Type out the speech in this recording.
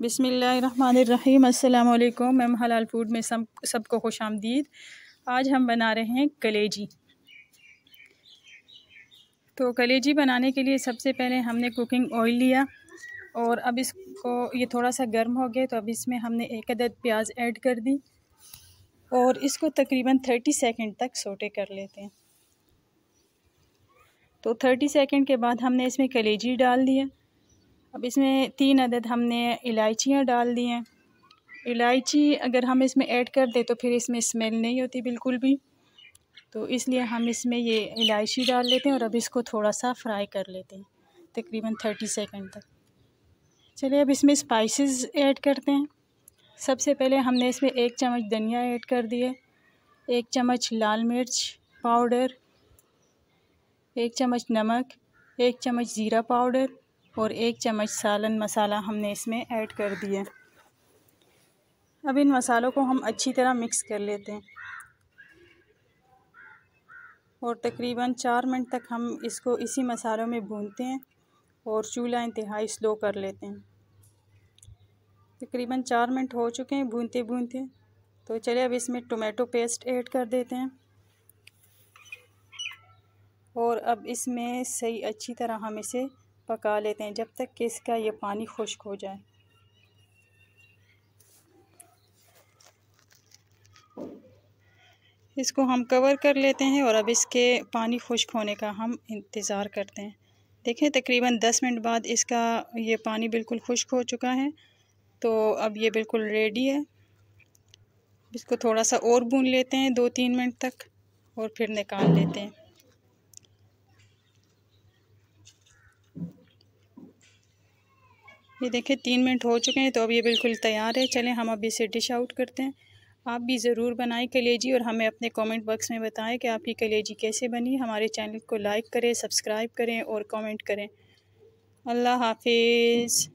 बिस्मिल्लाहिर्रहमानिर्रहीम। अस्सलाम वालेकुम। मैम हलाल फूड में सबको खुश आमदीद। आज हम बना रहे हैं कलेजी। तो कलेजी बनाने के लिए सबसे पहले हमने कुकिंग ऑयल लिया और अब इसको ये थोड़ा सा गर्म हो गया तो अब इसमें हमने एक अदद प्याज ऐड कर दी और इसको तकरीबन 30 सेकंड तक सोटे कर लेते हैं। तो 30 सेकंड के बाद हमने इसमें कलेजी डाल दिया। अब इसमें 3 अदद हमने इलायचियाँ डाल दी हैं। इलायची अगर हम इसमें ऐड कर दें तो फिर इसमें स्मेल नहीं होती बिल्कुल भी, तो इसलिए हम इसमें ये इलायची डाल लेते हैं और अब इसको थोड़ा सा फ्राई कर लेते हैं तकरीबन 30 सेकंड तक। चलिए अब इसमें स्पाइसेस ऐड करते हैं। सबसे पहले हमने इसमें 1 चम्मच धनिया ऐड कर दिए, 1 चम्मच लाल मिर्च पाउडर, 1 चम्मच नमक, 1 चम्मच ज़ीरा पाउडर और 1 चम्मच सालन मसाला हमने इसमें ऐड कर दिया। अब इन मसालों को हम अच्छी तरह मिक्स कर लेते हैं और तकरीबन 4 मिनट तक हम इसको इसी मसालों में भूनते हैं और चूल्हा इंतहाई स्लो कर लेते हैं। तकरीबन 4 मिनट हो चुके हैं भूनते भूनते। तो चलिए अब इसमें टोमेटो पेस्ट ऐड कर देते हैं और अब इसमें सही अच्छी तरह हम इसे पका लेते हैं जब तक कि इसका ये पानी खुश्क हो जाए। इसको हम कवर कर लेते हैं और अब इसके पानी खुश्क होने का हम इंतज़ार करते हैं। देखें तकरीबन 10 मिनट बाद इसका ये पानी बिल्कुल खुश्क हो चुका है, तो अब ये बिल्कुल रेडी है। इसको थोड़ा सा और भून लेते हैं 2-3 मिनट तक और फिर निकाल लेते हैं। ये देखें 3 मिनट हो चुके हैं तो अब ये बिल्कुल तैयार है। चलें हम अब इसे डिश आउट करते हैं। आप भी ज़रूर बनाएं कलेजी और हमें अपने कमेंट बॉक्स में बताएं कि आपकी कलेजी कैसे बनी। हमारे चैनल को लाइक करें, सब्सक्राइब करें और कमेंट करें। अल्लाह हाफिज़।